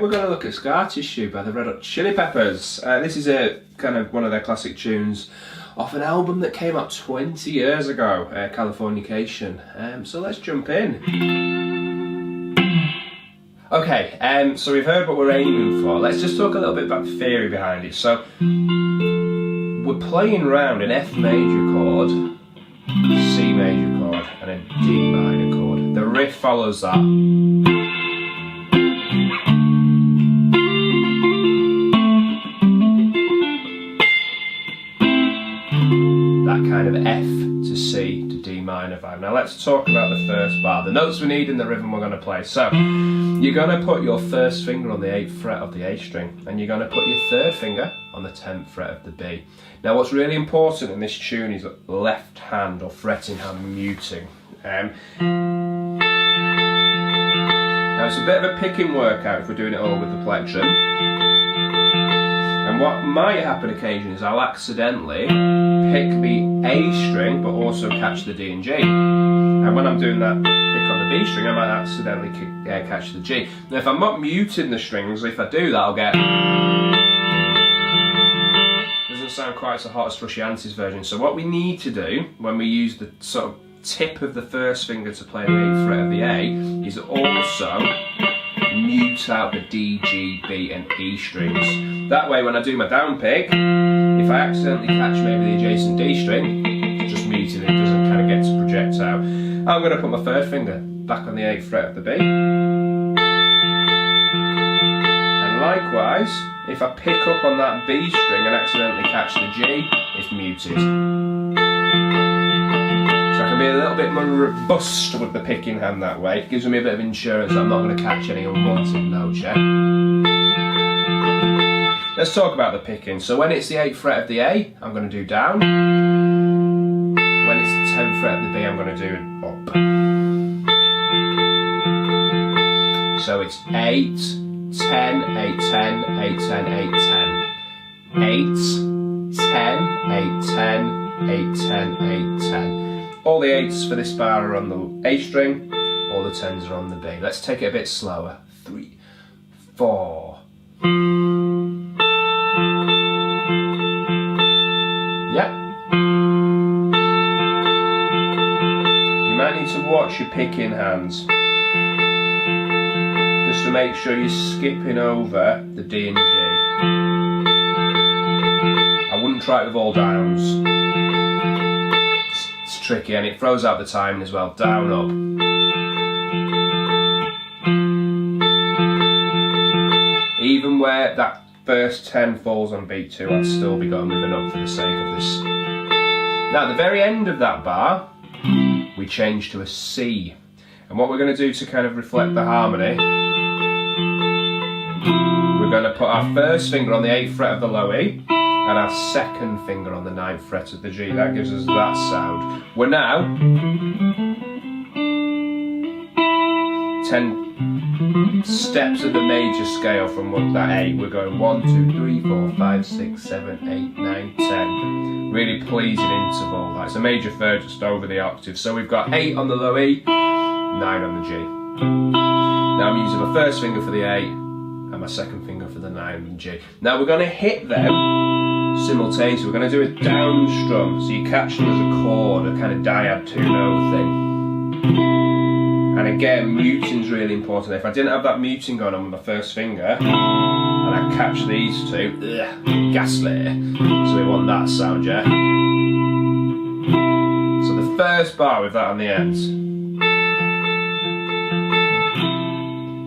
we're going to look at Scar Tissue by the Red Hot Chili Peppers. This is a kind of one of their classic tunes off an album that came out 20 years ago, Californication. So let's jump in. Okay, so we've heard what we're aiming for. Let's just talk a little bit about the theory behind it. So we're playing around an F major chord, C major chord, and a D minor chord. The riff follows that. Kind of F to C to D minor vibe. Now let's talk about the first bar. The notes we need in the rhythm we're going to play. So you're going to put your first finger on the 8th fret of the A string, and you're going to put your third finger on the 10th fret of the B. Now what's really important in this tune is left hand or fretting hand muting. Now it's a bit of a picking workout if we're doing it all with the plectrum. And what might happen occasionally is I'll accidentally pick the A string but also catch the D and G. And when I'm doing that pick on the B string, I might accidentally catch the G. Now if I'm not muting the strings, if I do that I'll get... Doesn't sound quite so hot as Frusciante's version. So what we need to do when we use the sort of tip of the first finger to play the 8th fret of the A is also mute out the D, G, B and E strings. That way when I do my down pick, if I accidentally catch maybe the adjacent D string, it's just muted, it doesn't kind of get to project out. I'm going to put my third finger back on the 8th fret of the B. And likewise, if I pick up on that B string and accidentally catch the G, it's muted. So I can be a little bit more robust with the picking hand that way. It gives me a bit of insurance that I'm not going to catch any unwanted notes, yeah? Let's talk about the picking. So when it's the 8th fret of the A, I'm going to do down. When it's the 10th fret of the B, I'm going to do up. So it's 8, 10, 8, 10, 8, 10, 8, 10. 8, 10, 8, 10, 8, 10, 8, 10. All the 8s for this bar are on the A string, all the 10s are on the B. Let's take it a bit slower. 3, 4. Yep. You might need to watch your picking hands, just to make sure you're skipping over the D and G. I wouldn't try it with all downs. It's tricky and it throws out the timing as well. Down, up. Even where that first 10 falls on beat 2, I'd still be going with an up for the sake of this. Now at the very end of that bar, we change to a C. And what we're going to do to kind of reflect the harmony, we're going to put our first finger on the 8th fret of the low E, and our second finger on the 9th fret of the G. That gives us that sound. We're now 10 steps of the major scale from that A. We're going 1, 2, 3, 4, 5, 6, 7, 8, 9, 10. Really pleasing interval. That's a major third just over the octave. So we've got 8 on the low E, 9 on the G. Now I'm using my first finger for the A and my second finger for the 9 and the G. Now we're going to hit them simultaneously. We're going to do a down strum, so you catch them as a chord, a kind of dyad 2-note thing. And again, muting's really important. If I didn't have that muting going on with my first finger, and I catch these two, ghastly. So we want that sound, yeah? So the first bar with that on the end.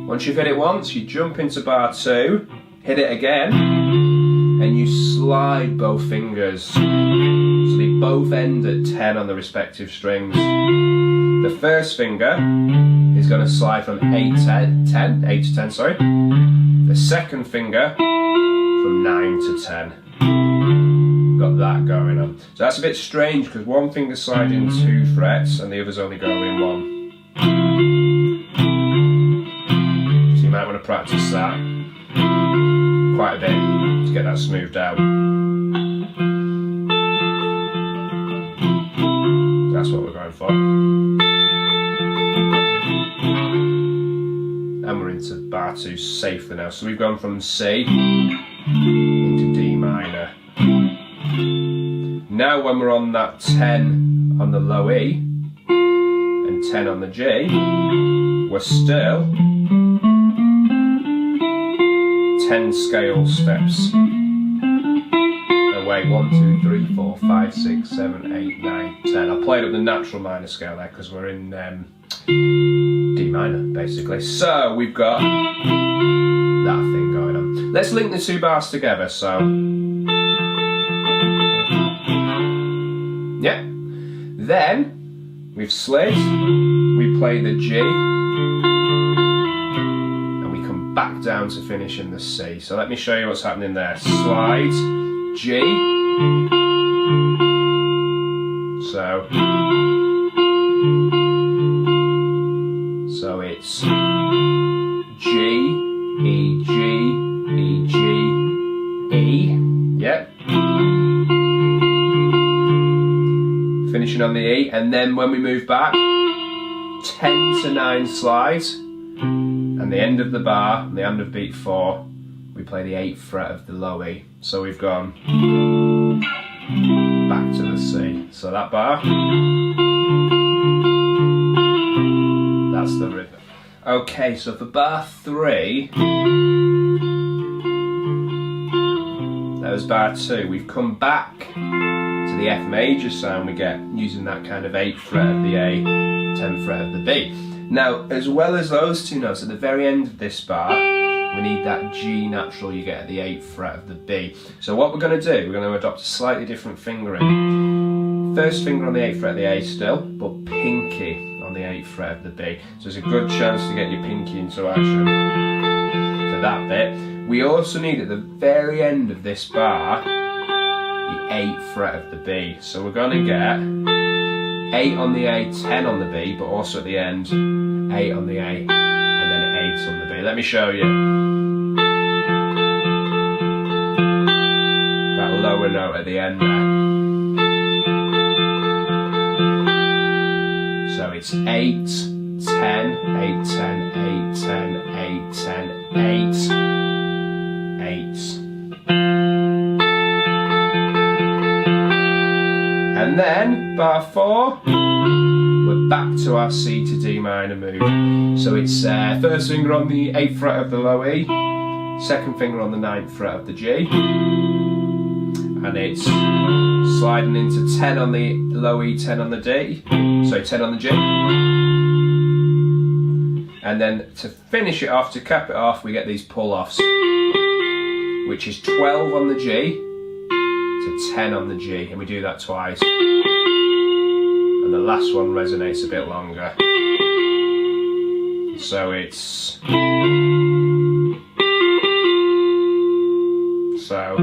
Once you've hit it once, you jump into bar 2, hit it again, and you slide both fingers. So they both end at 10 on the respective strings. The first finger is going to slide from 8 to 10, The second finger from 9 to 10. Got that going on. So that's a bit strange because one finger's sliding 2 frets and the other's only going in 1. So you might want to practice that quite a bit to get that smoothed out. That's what we're going for. and we're into bar 2 safely now. So we've gone from C into D minor. Now when we're on that 10 on the low E and 10 on the G, we're still 10 scale steps away. 1, 2, 3, 4, 5, 6, 7, 8, 9, 10. I played up the natural minor scale there because we're in D minor basically. So we've got that thing going on. Let's link the 2 bars together. So yeah, then we've slid, we play the G, and we come back down to finish in the C. So let me show you what's happening there. Slide, G, so it's G, E, G, E, G, E, yeah. Finishing on the E, and then when we move back, 10 to 9 slides, and the end of the bar, the end of beat 4, we play the 8th fret of the low E. So we've gone back to the C. So that bar, that's the rhythm. Okay, so for bar 3, that was bar 2. We've come back to the F major sound we get using that kind of 8th fret of the A, 10th fret of the B. Now, as well as those 2 notes, at the very end of this bar, we need that G natural you get at the 8th fret of the B. So what we're going to do, we're going to adopt a slightly different fingering. First finger on the 8th fret of the A still, but pinky on the 8th fret of the B. So there's a good chance to get your pinky into action for that bit. We also need at the very end of this bar, the 8th fret of the B. So we're going to get 8 on the A, 10 on the B, but also at the end, 8 on the A, and then 8 on the B. Let me show you. That lower note at the end there. So it's 8, 10, 8, 10, 8, 10, 8, 10, 8, 8. And then, bar 4, we're back to our C to D minor move. So it's first finger on the 8th fret of the low E, second finger on the 9th fret of the G, and it's sliding into 10 on the low E, 10 on the D, so 10 on the G. And then to finish it off, to cap it off, we get these pull-offs, which is 12 on the G to 10 on the G, and we do that twice. And the last one resonates a bit longer. So it's... So...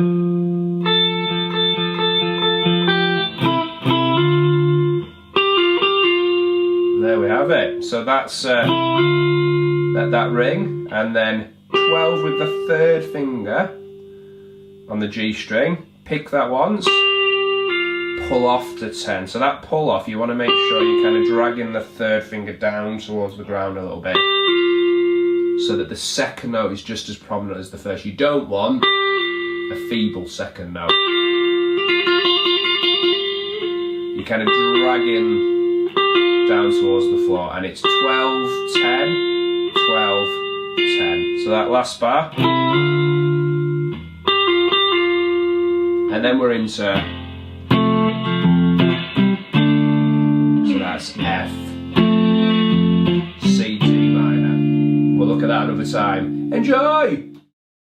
There we have it. So that's that ring, and then 12 with the 3rd finger on the G string. Pick that once, pull off to 10. So that pull off, you want to make sure you're kind of dragging the 3rd finger down towards the ground a little bit, so that the second note is just as prominent as the first. You don't want a feeble second note. You're kind of dragging down towards the floor, and it's 12, 10, 12, 10. So that last bar, and then we're into, so that's F, C, D minor. We'll look at that another time. Enjoy!